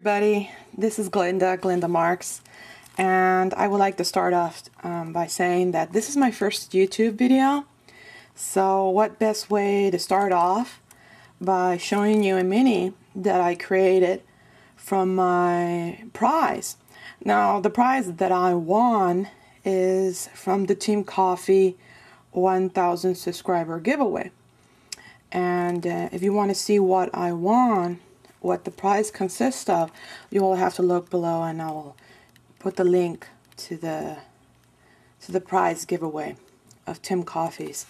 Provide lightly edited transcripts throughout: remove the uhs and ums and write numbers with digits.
Everybody, this is Glenda Marks, and I would like to start off by saying that this is my first YouTube video. So what best way to start off by showing you a mini that I created from my prize. Now the prize that I won is from the Team Coffey 1000 subscriber giveaway, and if you want to see what I won, what the prize consists of, you will have to look below, and I will put the link to the prize giveaway of Tim Coffey's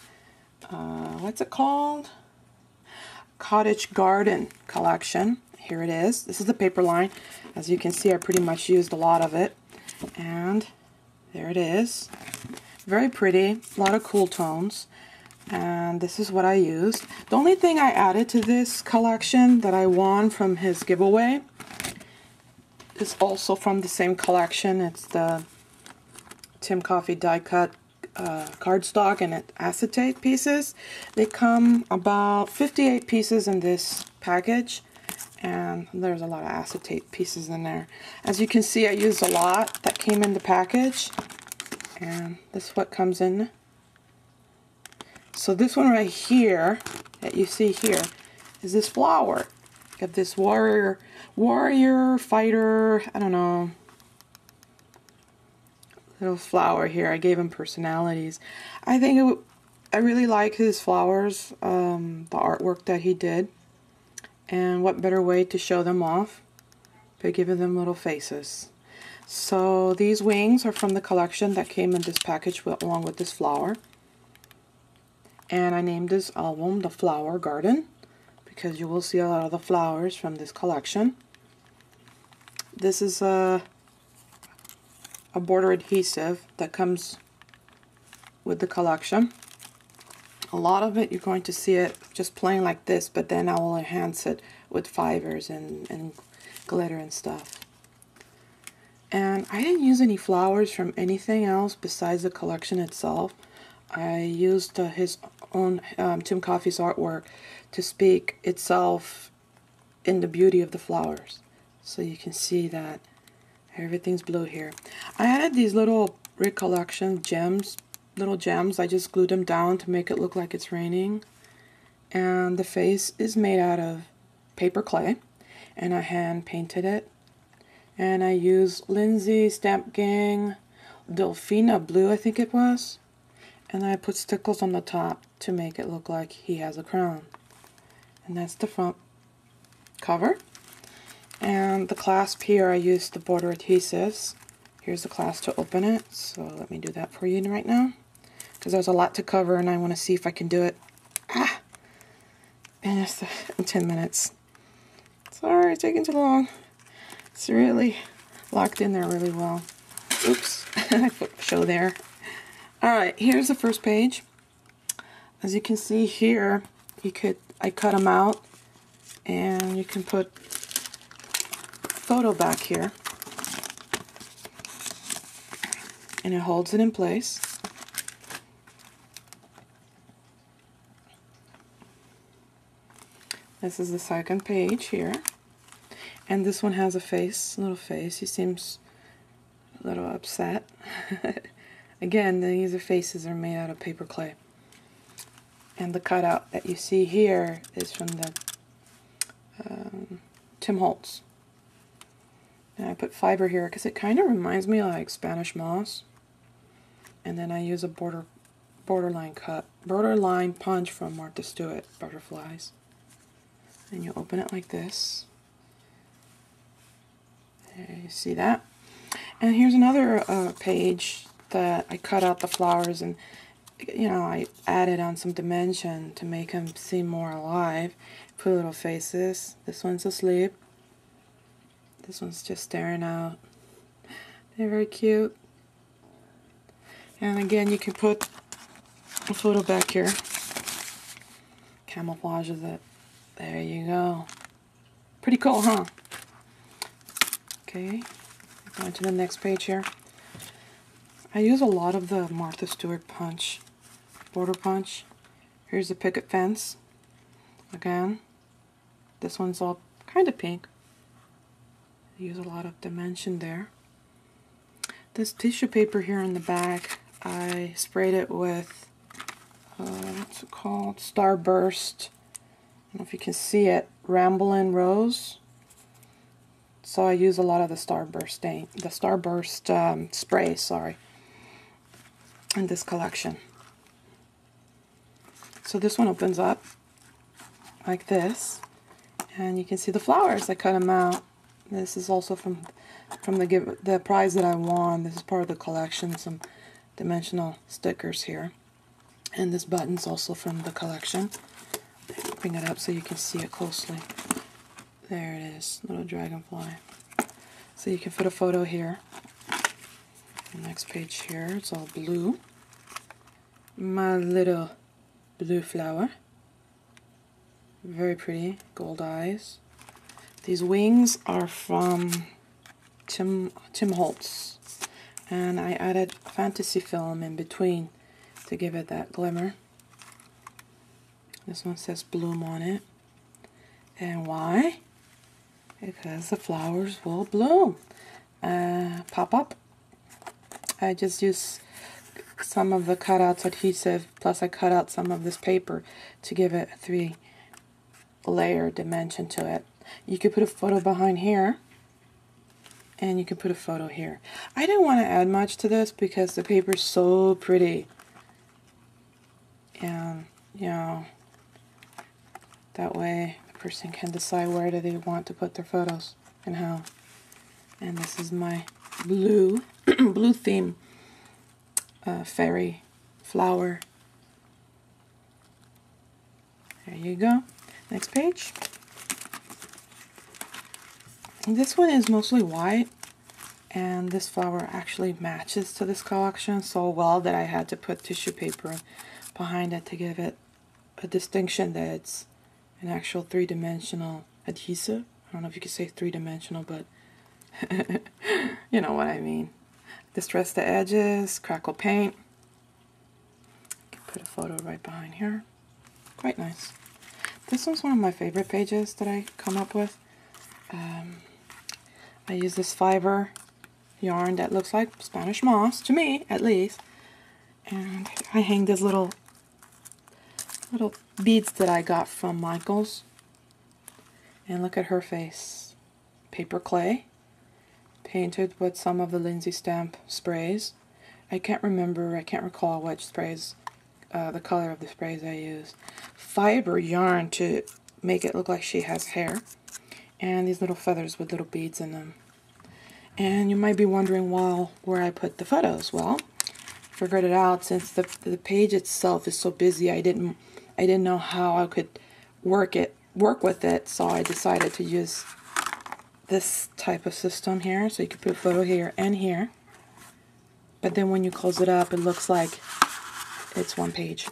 what's it called? Cottage Garden collection. Here it is. This is the paper line. As you can see, I pretty much used a lot of it, and there it is. Very pretty, a lot of cool tones. And this is what I used. The only thing I added to this collection that I won from his giveaway is also from the same collection. It's the Tim Coffey die cut cardstock and acetate pieces. They come about 58 pieces in this package, and there's a lot of acetate pieces in there. As you can see, I used a lot that came in the package, and this is what comes in. So this one right here that you see here is this flower. Got this warrior, fighter, I don't know, little flower here. I gave him personalities. I think I really like his flowers, the artwork that he did. And what better way to show them off by giving them little faces. So these wings are from the collection that came in this package along with this flower. And I named this album The Flower Garden because you will see a lot of the flowers from this collection. This is a border adhesive that comes with the collection. A lot of it you're going to see it just plain like this, but then I will enhance it with fibers and glitter and stuff. And I didn't use any flowers from anything else besides the collection itself. I used his own Tim Coffey's artwork to speak itself in the beauty of the flowers. So you can see that everything's blue here. I added these little Rick Collection gems, little gems. I just glued them down to make it look like it's raining. And the face is made out of paper clay, and I hand painted it. And I used Lindsay Stamp Gang Delfina Blue, I think it was. And I put stickles on the top to make it look like he has a crown. And that's the front cover. And the clasp here, I used the border adhesives. Here's the clasp to open it. So let me do that for you right now, because there's a lot to cover and I want to see if I can do it. And it's in 10 minutes. Sorry, it's taking too long. It's really locked in there really well. Oops, I put show there. Alright, here's the first page. As you can see here, I cut them out, and you can put photo back here, and it holds it in place. This is the second page here, and this one has a face, little face. He seems a little upset. Again, these faces are made out of paper clay. And the cutout that you see here is from the Tim Holtz. And I put fiber here because it kind of reminds me of like Spanish moss. And then I use a borderline punch from Martha Stewart butterflies. And you open it like this. There, you see that? And here's another page that I cut out the flowers, and you know, I added on some dimension to make them seem more alive. Put little faces. This one's asleep. This one's just staring out. They're very cute. And again, you can put a photo back here. Camouflages it. There you go. Pretty cool, huh? Okay, going to the next page here. I use a lot of the Martha Stewart punch, border punch. Here's the picket fence. Again, this one's all kind of pink. use a lot of dimension there. This tissue paper here in the back, I sprayed it with, what's it called? Starburst. I don't know if you can see it, Ramblin' Rose. So I use a lot of the Starburst spray, sorry, in this collection. So this one opens up like this, and you can see the flowers. I cut them out. This is also from the prize that I won. This is part of the collection. Some dimensional stickers here, and this button's also from the collection. Bring it up so you can see it closely. There it is, little dragonfly. So you can put a photo here. The next page here, it's all blue. My little blue flower. Very pretty, gold eyes. These wings are from Tim Holtz. And I added fantasy film in between to give it that glimmer. This one says bloom on it. And why? Because the flowers will bloom. Pop up. I just use some of the cutouts adhesive, plus I cut out some of this paper to give it a 3-layer dimension to it. You could put a photo behind here, and you could put a photo here. I didn't want to add much to this because the paper is so pretty. And, you know, that way the person can decide where do they want to put their photos and how. And this is my blue blue theme fairy flower. There you go. Next page. And this one is mostly white, and this flower actually matches to this collection so well that I had to put tissue paper behind it to give it a distinction that it's an actual 3-dimensional adhesive. I don't know if you could say 3-dimensional, but you know what I mean. Distress the edges, crackle paint. Put a photo right behind here. Quite nice. This one's one of my favorite pages that I come up with. I use this fiber yarn that looks like Spanish moss, to me at least. And I hang these little beads that I got from Michael's. And look at her face. Paper clay. Painted with some of the Lindsay Stamp sprays. I can't recall which sprays, the color of the sprays I used. Fiber yarn to make it look like she has hair. And these little feathers with little beads in them. And you might be wondering, well, where I put the photos. Well, figured it out since the page itself is so busy. I didn't know how I could work with it, so I decided to use this type of system here. So you can put a photo here and here. But then when you close it up, it looks like it's one page.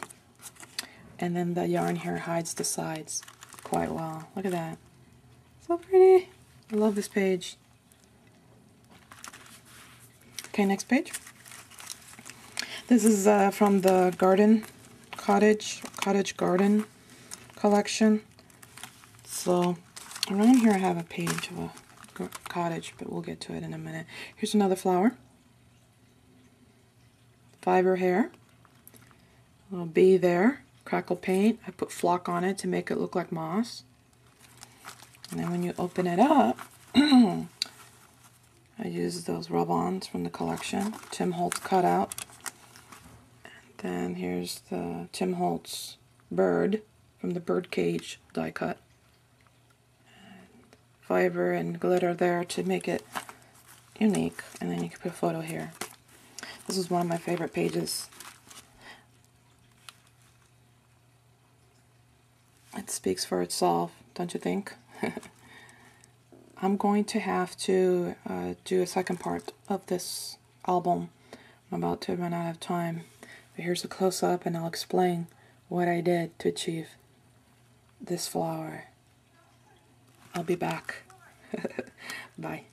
And then the yarn here hides the sides quite well. Look at that. So pretty. I love this page. Okay, next page. This is from the Cottage Garden collection. So around here I have a page of a cottage, but we'll get to it in a minute. Here's another flower. Fiber hair. A little bee there. Crackle paint. I put flock on it to make it look like moss. And then when you open it up, I use those rub-ons from the collection. Tim Holtz cutout. And then here's the Tim Holtz bird from the bird cage die cut. And fiber and glitter there to make it unique. And then you can put a photo here. This is one of my favorite pages. It speaks for itself, don't you think? I'm going to have to do a second part of this album. I'm about to run out of time. But here's a close-up and I'll explain what I did to achieve this flower. I'll be back. Bye.